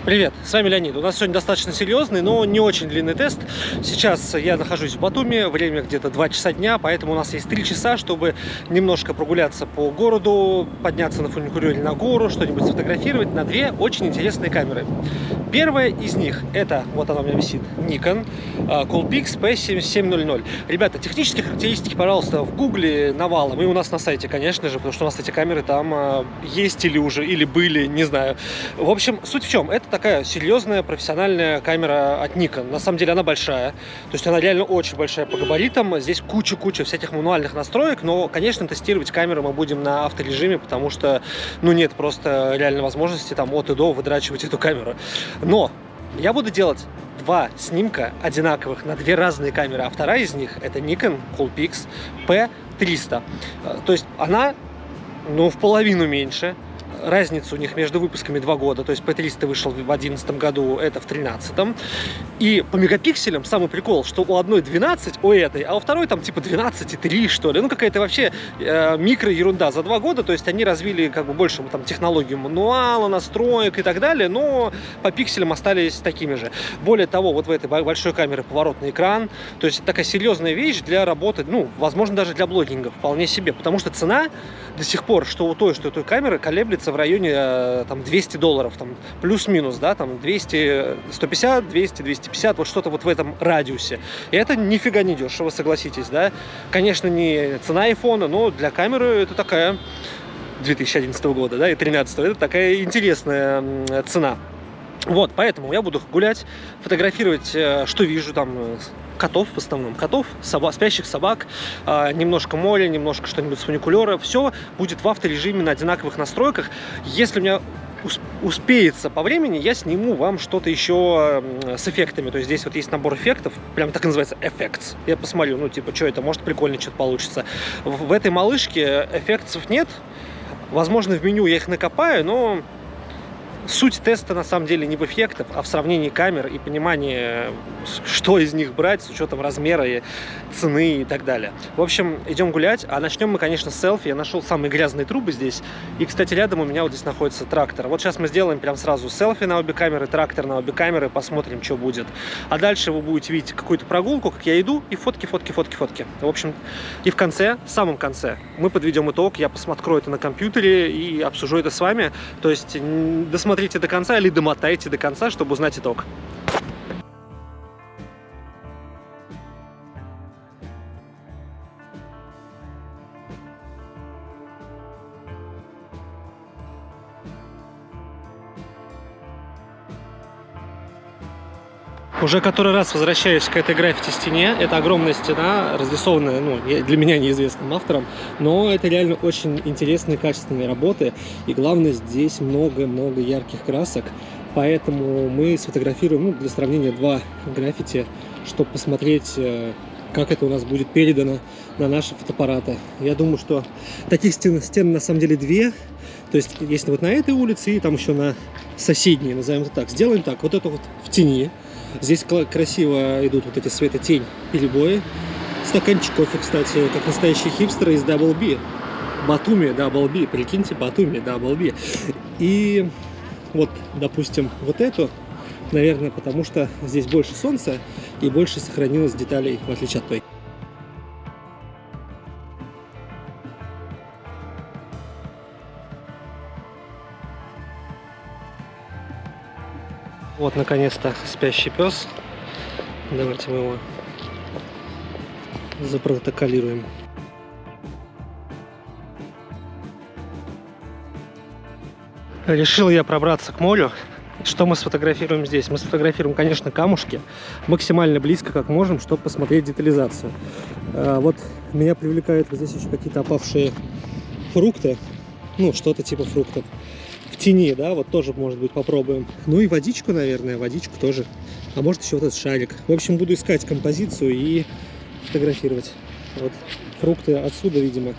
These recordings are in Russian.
Привет, с вами Леонид. У нас сегодня достаточно серьезный, но не очень длинный тест. Сейчас я нахожусь в Батуми, время где-то 2 часа дня, поэтому у нас есть 3 часа, чтобы немножко прогуляться по городу, подняться на фуникулере на гору, что-нибудь сфотографировать на две очень интересные камеры. Первая из них, это, вот она у меня висит, Nikon Coolpix P7700. Ребята, технические характеристики, пожалуйста, в гугле навалом, и у нас на сайте, конечно же, потому что у нас эти камеры там есть или уже, или были, не знаю. В общем, суть в чем? Это такая серьезная профессиональная камера от Nikon. На самом деле она большая, то есть она реально очень большая по габаритам. Здесь куча всяких мануальных настроек, но, конечно, тестировать камеру мы будем на авторежиме, потому что, ну, нет просто реальной возможности там от и до выдрачивать эту камеру. Но я буду делать два снимка одинаковых на две разные камеры, а вторая из них это Nikon Coolpix P300. То есть она, ну, в половину меньше. Разница у них между выпусками 2 года, то есть P300 вышел в 2011 году, это в 2013. И по мегапикселям самый прикол, что у одной 12, у этой, а у второй там типа 12,3 что ли. Ну какая-то вообще микро ерунда. За 2 года, то есть они развили как бы больше там технологию мануала, настроек и так далее, но по пикселям остались такими же. Более того, вот в этой большой камере поворотный экран, то есть такая серьезная вещь для работы, ну, возможно, даже для блогинга вполне себе, потому что цена до сих пор, что у той, что у той камеры, колеблется в районе там $200, там плюс-минус, да, там 200, 150, 200, 250, вот что-то вот в этом радиусе. И это нифига не дешево, согласитесь, да. Конечно, не цена айфона, но для камеры это такая 2011 года, да, и 2013, это такая интересная цена. Вот, поэтому я буду гулять, фотографировать, что вижу, там, котов в основном, котов, спящих собак, немножко моря, немножко что-нибудь с фуникулера. Все будет в авторежиме на одинаковых настройках. Если у меня успеется по времени, я сниму вам что-то еще с эффектами. То есть здесь вот есть набор эффектов, прям так и называется Effects. Я посмотрю, ну, типа, что это, может, прикольно что-то получится. В этой малышке эффектов нет. Возможно, в меню я их накопаю, но суть теста на самом деле не в эффектах, а в сравнении камер и понимании, что из них брать с учетом размера и цены и так далее. В общем, идем гулять, а начнем мы, конечно, с селфи. Я нашел самые грязные трубы здесь. И, кстати, рядом у меня вот здесь находится трактор. Вот сейчас мы сделаем прям сразу селфи на обе камеры, трактор на обе камеры, посмотрим, что будет. А дальше вы будете видеть какую-то прогулку, как я иду, и фотки. В общем, и в конце, в самом конце, мы подведем итог. Я открою это на компьютере и обсужу это с вами. То есть досмотрите до конца или домотайте до конца, чтобы узнать итог. Уже который раз возвращаюсь к этой граффити-стене. Это огромная стена, разрисованная, ну, для меня неизвестным автором, но это реально очень интересные, качественные работы. И главное, здесь много-много ярких красок. Поэтому мы сфотографируем, ну, для сравнения, 2 граффити, чтобы посмотреть, как это у нас будет передано на наши фотоаппараты. Я думаю, что таких стен на самом деле 2. То есть, если вот на этой улице и там еще на соседней, назовем это так. Сделаем так, вот это вот в тени. Здесь красиво идут вот эти светотень перебои. Стаканчик кофе, кстати, как настоящие хипстеры из Double B. Батуми Double B, прикиньте, Батуми Double B. И вот, допустим, вот эту, наверное, потому что здесь больше солнца и больше сохранилось деталей, в отличие от той. Вот, наконец-то, спящий пес. Давайте мы его запротоколируем. Решил я пробраться к морю. Что мы сфотографируем здесь? Мы сфотографируем, конечно, камушки максимально близко, как можем, чтобы посмотреть детализацию. Вот меня привлекают вот здесь еще какие-то опавшие фрукты. Ну, что-то типа фруктов. В тени, да, вот тоже, может быть, попробуем. Ну и водичку, наверное, водичку тоже. А может еще вот этот шарик. В общем, буду искать композицию и фотографировать. Вот фрукты отсюда, видимо.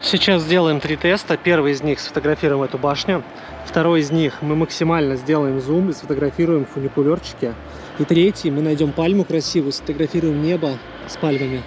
Сейчас сделаем 3 теста. Первый из них — сфотографируем эту башню. Второй из них — мы максимально сделаем зум и сфотографируем фуникулерчики. И третий — мы найдем пальму красивую, сфотографируем небо с пальмами.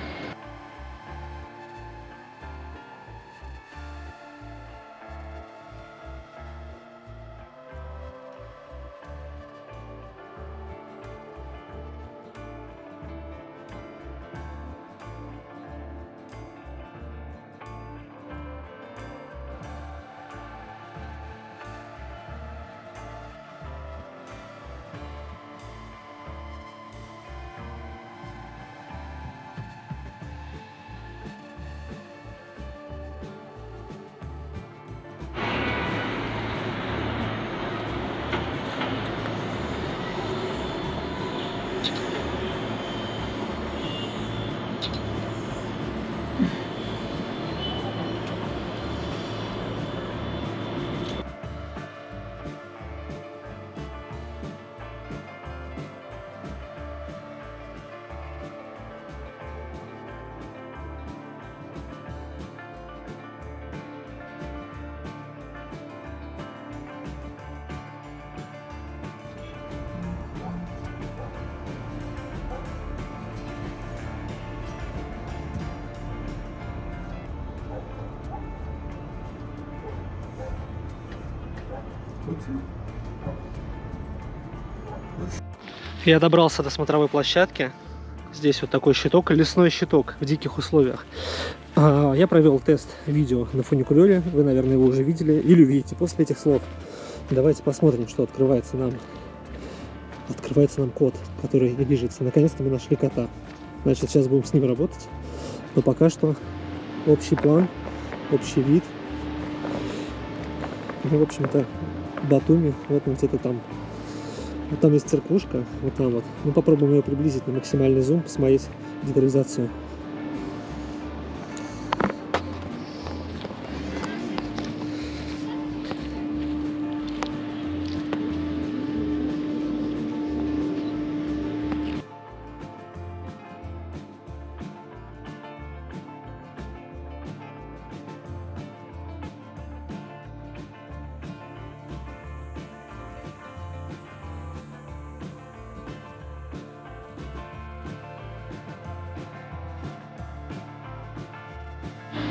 Я добрался до смотровой площадки. Здесь вот такой щиток, лесной щиток в диких условиях. Я провел тест видео на фуникулере. Вы, наверное, его уже видели или увидите после этих слов. Давайте посмотрим, что открывается нам. Открывается нам кот, который движется. Наконец-то мы нашли кота. Значит, сейчас будем с ним работать. Но пока что общий план, общий вид. Ну, в общем-то, Батуми, вот он где-то там. Вот там есть церквушка, вот там вот. Мы попробуем ее приблизить на максимальный зум, посмотреть детализацию.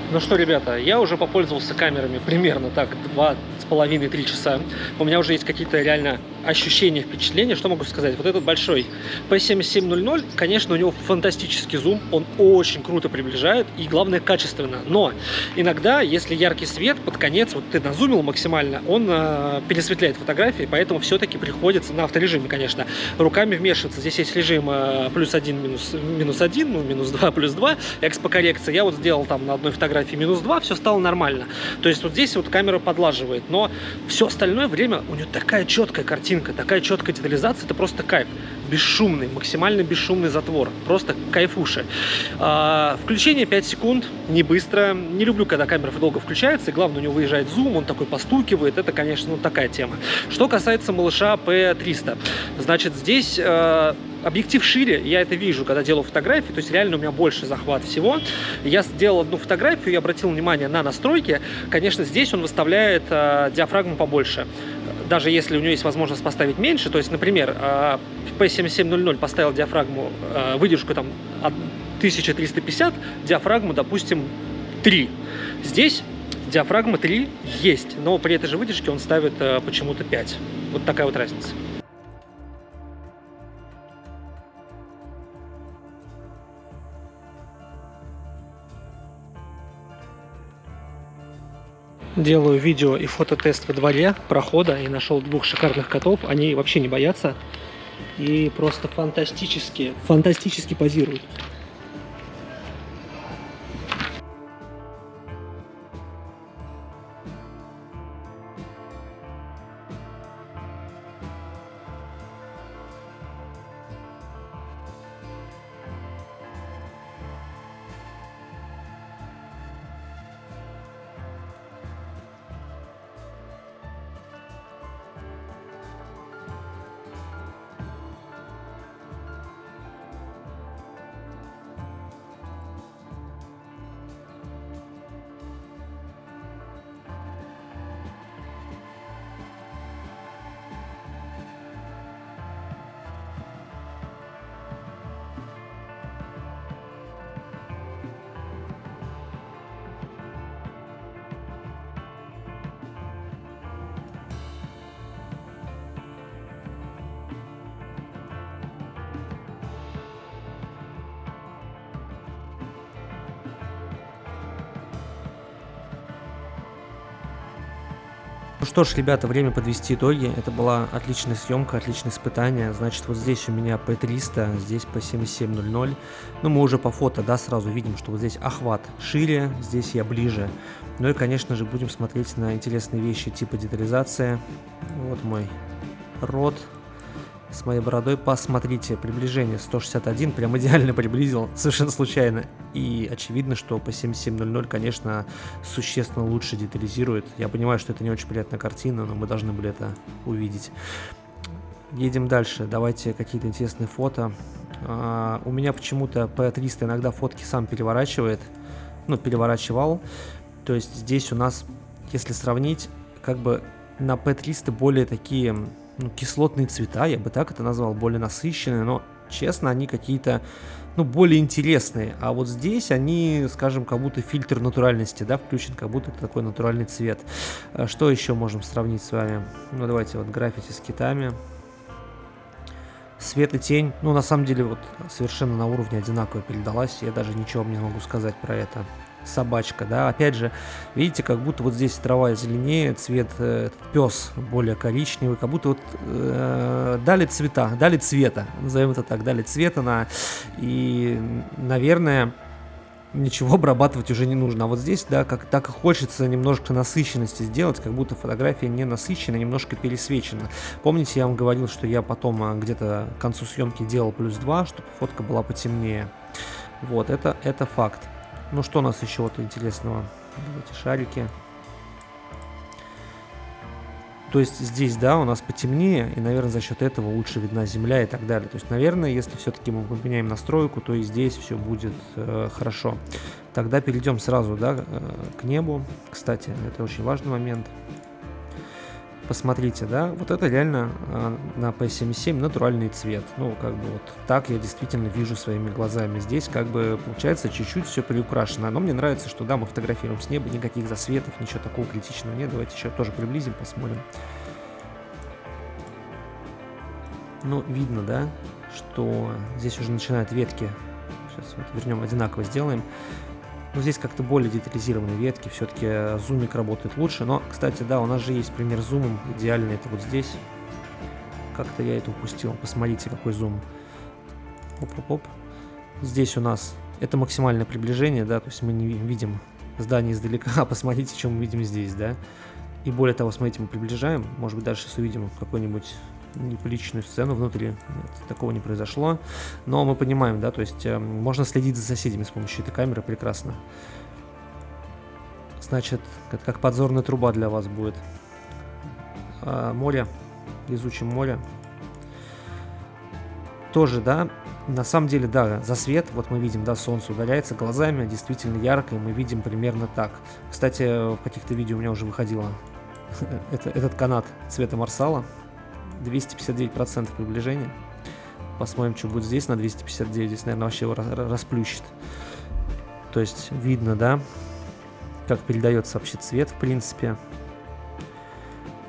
Ну что, ребята, я уже попользовался камерами примерно так 2,5-3 часа. У меня уже есть какие-то реально ощущения, впечатления. Что могу сказать? Вот этот большой P7700, конечно, у него фантастический зум. Он очень круто приближает и, главное, качественно. Но иногда, если яркий свет, под конец, вот ты назумил максимально, он пересветляет фотографии, поэтому все-таки приходится на авторежиме, конечно, руками вмешиваться. Здесь есть режим +1, -1, ну, -2, +2, экспокоррекция. Я вот сделал там на одной фотографии -2, все стало нормально. То есть вот здесь вот камера подлаживает, но все остальное время у нее такая четкая картинка, такая четкая детализация, это просто кайф. Бесшумный, максимально бесшумный затвор, просто кайфуши. Включение 5 секунд, не быстро. Не люблю, когда камера долго включается, и главное, у него выезжает зум, он такой постукивает, это, конечно, ну, такая тема. Что касается малыша P300, значит, здесь объектив шире, я это вижу, когда делаю фотографии, то есть реально у меня больше захват всего. Я сделал одну фотографию, я обратил внимание на настройки. Конечно, здесь он выставляет диафрагму побольше. Даже если у него есть возможность поставить меньше, то есть, например, P7700 поставил диафрагму, выдержку там 1350, диафрагму, допустим, 3. Здесь диафрагма 3 есть, но при этой же выдержке он ставит почему-то 5. Вот такая вот разница. Делаю видео и фототест во дворе прохода и нашел 2 шикарных котов. Они вообще не боятся и просто фантастически позируют. Ну что ж, ребята, время подвести итоги. Это была отличная съемка, отличное испытание. Значит, вот здесь у меня P300, здесь по 7700. Ну, мы уже по фото, да, сразу видим, что вот здесь охват шире, здесь я ближе. Ну и, конечно же, будем смотреть на интересные вещи типа детализация. Вот мой рот с моей бородой. Посмотрите, приближение 161, прям идеально приблизил, совершенно случайно. И очевидно, что по 7700, конечно, существенно лучше детализирует. Я понимаю, что это не очень приятная картина, но мы должны были это увидеть. Едем дальше, давайте какие-то интересные фото. У меня почему-то P300 иногда фотки сам переворачивает, ну, переворачивал. То есть здесь у нас, если сравнить, как бы на P300 более такие... ну, кислотные цвета, я бы так это назвал, более насыщенные, но, честно, они какие-то, ну, более интересные. А вот здесь они, скажем, как будто фильтр натуральности, да, включен, как будто это такой натуральный цвет. Что еще можем сравнить с вами? Ну, давайте вот граффити с китами. Свет и тень, ну, на самом деле, вот совершенно на уровне одинаково передалась, я даже ничего не могу сказать про это. Собачка, да, опять же, видите, как будто вот здесь трава зеленее, цвет пес более коричневый, как будто вот дали цвета, назовем это так, дали цвета и, наверное, ничего обрабатывать уже не нужно. А вот здесь, да, так и хочется немножко насыщенности сделать, как будто фотография не насыщена, немножко пересвечена. Помните, я вам говорил, что я потом где-то к концу съемки делал +2, чтобы фотка была потемнее. Вот, это факт. Ну что у нас еще вот интересного? Давайте шарики. То есть здесь, да, у нас потемнее, и, наверное, за счет этого лучше видна земля и так далее. То есть, наверное, если все-таки мы поменяем настройку, то и здесь все будет хорошо. Тогда перейдем сразу, да, к небу. Кстати, это очень важный момент. Посмотрите, да, вот это реально на P77 натуральный цвет. Ну, как бы вот так я действительно вижу своими глазами. Здесь как бы получается чуть-чуть все приукрашено. Но мне нравится, что да, мы фотографируем с неба, никаких засветов, ничего такого критичного нет. Давайте еще тоже приблизим, посмотрим. Ну, видно, да, что здесь уже начинают ветки. Сейчас вот вернем, одинаково сделаем. Но здесь как-то более детализированные ветки, все-таки зумик работает лучше. Но, кстати, да, у нас же есть пример зумом, идеальный, это вот здесь. Как-то я это упустил, посмотрите, какой зум. Оп-оп-оп. Здесь у нас, это максимальное приближение, да, то есть мы не видим здание издалека, а посмотрите, что мы видим здесь, да. И более того, смотрите, мы приближаем, может быть, дальше сейчас увидим какой-нибудь неприличную сцену внутри. Нет, такого не произошло. Но мы понимаем, да, то есть можно следить за соседями с помощью этой камеры прекрасно. Значит, как подзорная труба для вас будет. Море. Изучим море. Тоже, да, на самом деле, да, засвет, вот мы видим, да, солнце удаляется глазами, действительно ярко, и мы видим примерно так. Кстати, в каких-то видео у меня уже выходило этот канат цвета марсала. 259% приближения. Посмотрим, что будет здесь на 259. Здесь, наверное, вообще его расплющит. То есть видно, да, как передается вообще цвет, в принципе.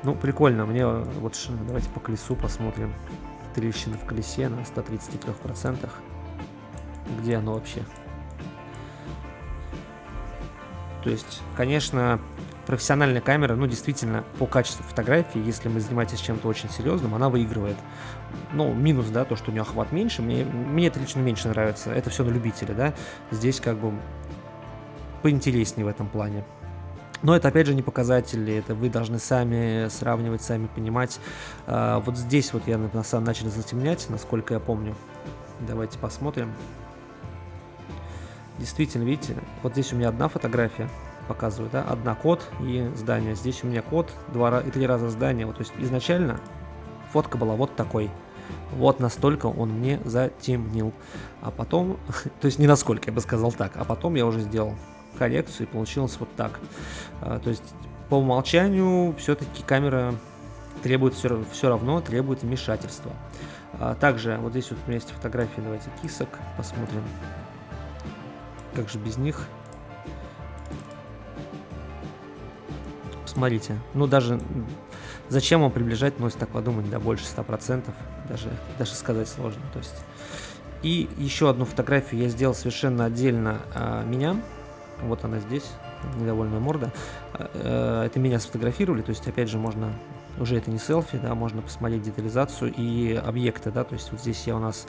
Ну, прикольно. Мне вот, давайте по колесу посмотрим. Трещина в колесе на 133%. Где оно вообще? То есть, конечно, профессиональная камера, ну, действительно, по качеству фотографии, если мы занимаемся чем-то очень серьезным, она выигрывает. Ну, минус, да, то, что у нее охват меньше, мне это лично меньше нравится. Это все на любителя, да. Здесь как бы поинтереснее в этом плане. Но это, опять же, не показатели, это вы должны сами сравнивать, сами понимать. Вот здесь вот я на самом начал затемнять, насколько я помню. Давайте посмотрим. Действительно, видите, вот здесь у меня одна фотография. Показываю, да, одна код и здание. Здесь у меня код, 2 и 3 раза здание. Вот, то есть изначально фотка была вот такой. Вот настолько он мне затемнил. А потом, то есть не насколько, я бы сказал так. А потом я уже сделал коррекцию и получилось вот так. То есть по умолчанию все-таки камера требует все равно требует вмешательства. Также вот здесь вот у меня есть фотографии, давайте кисок посмотрим. Как же без них? Смотрите, ну даже зачем вам приближать, ну если так подумать, да, больше 100%, даже сказать сложно. То есть. И еще одну фотографию я сделал совершенно отдельно меня, вот она здесь, недовольная морда. Это меня сфотографировали, то есть, опять же, можно, уже это не селфи, да, можно посмотреть детализацию и объекты, да, то есть вот здесь у нас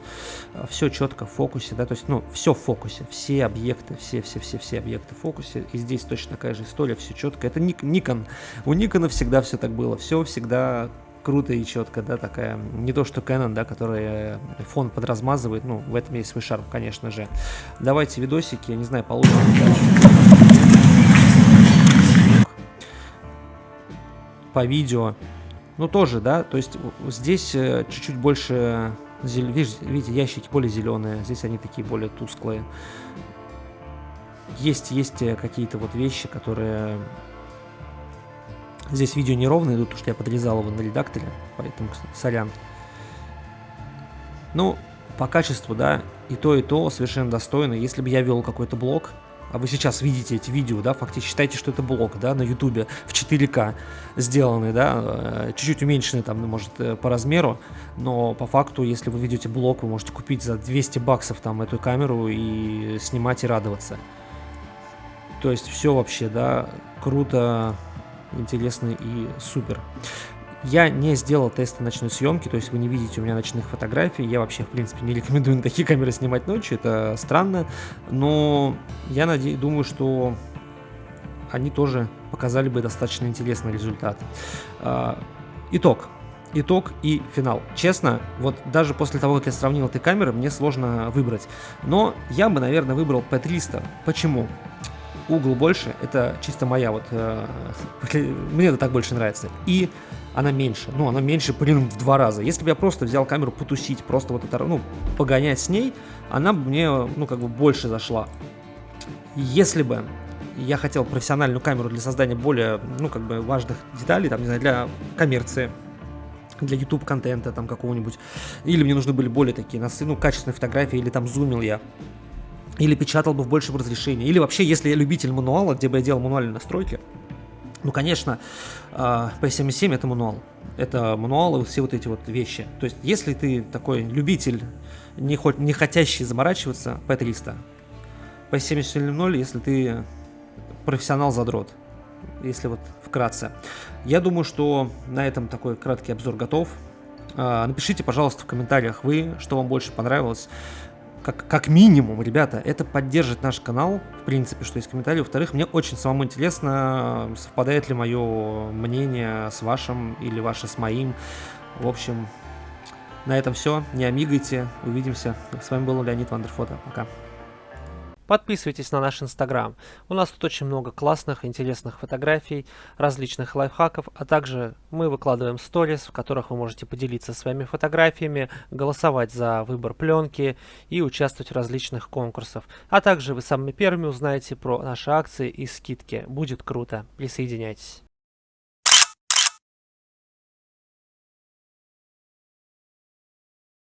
все четко в фокусе, да, то есть, ну, все в фокусе, все объекты, все объекты в фокусе, и здесь точно такая же история, все четко. Это Nikon, у Nikon всегда все так было, все всегда круто и четко, да, такая, не то что Canon, да, который фон подразмазывает, ну, в этом есть свой шарм, конечно же. Давайте видосики, я не знаю, получится. По видео, ну, тоже, да, то есть здесь чуть-чуть больше, видите, ящики более зеленые, здесь они такие более тусклые. Есть какие-то вот вещи, которые... Здесь видео неровно идут, потому что я подрезал его на редакторе, поэтому сорян. Ну, по качеству, да, и то совершенно достойно. Если бы я вел какой-то блог, а вы сейчас видите эти видео, да, фактически считайте, что это блог, да, на ютубе в 4К сделанный, да, чуть-чуть уменьшенный там, может, по размеру, но по факту, если вы ведете блог, вы можете купить за 200 баксов там эту камеру и снимать и радоваться. То есть все вообще, да, круто, интересно и супер. Я не сделал тесты ночной съемки, то есть вы не видите у меня ночных фотографий. Я вообще, в принципе, не рекомендую на такие камеры снимать ночью, это странно. Но я думаю, что они тоже показали бы достаточно интересный результат. Итог и финал. Честно, вот даже после того, как я сравнил эти камеры, мне сложно выбрать. Но я бы, наверное, выбрал P300. Почему? Угол больше, это чисто моя вот, мне это так больше нравится. И она меньше, ну, она меньше, блин, в 2 раза. Если бы я просто взял камеру потусить, просто вот это, ну, погонять с ней, она бы мне, ну, как бы больше зашла. Если бы я хотел профессиональную камеру для создания более, ну, как бы важных деталей, там, не знаю, для коммерции, для YouTube контента там какого-нибудь, или мне нужны были более такие, ну, качественные фотографии, или там зумил я, или печатал бы в большем разрешении, или вообще, если я любитель мануала, где бы я делал мануальные настройки, ну, конечно, P7.7 это мануал. Это мануалы, все вот эти вот вещи. То есть, если ты такой любитель, не хотящий заморачиваться, P300. P7.0, если ты профессионал-задрот. Если вот вкратце. Я думаю, что на этом такой краткий обзор готов. Напишите, пожалуйста, в комментариях вы, что вам больше понравилось. Как минимум, ребята, это поддержит наш канал, в принципе, что есть комментарии. Во-вторых, мне очень самому интересно, совпадает ли мое мнение с вашим или ваше с моим. В общем, на этом все. Не амигайте. Увидимся. С вами был Леонид Вандерфото. Пока. Подписывайтесь на наш Инстаграм. У нас тут очень много классных, интересных фотографий, различных лайфхаков, а также мы выкладываем сторис, в которых вы можете поделиться своими фотографиями, голосовать за выбор пленки и участвовать в различных конкурсах. А также вы самыми первыми узнаете про наши акции и скидки. Будет круто. Присоединяйтесь.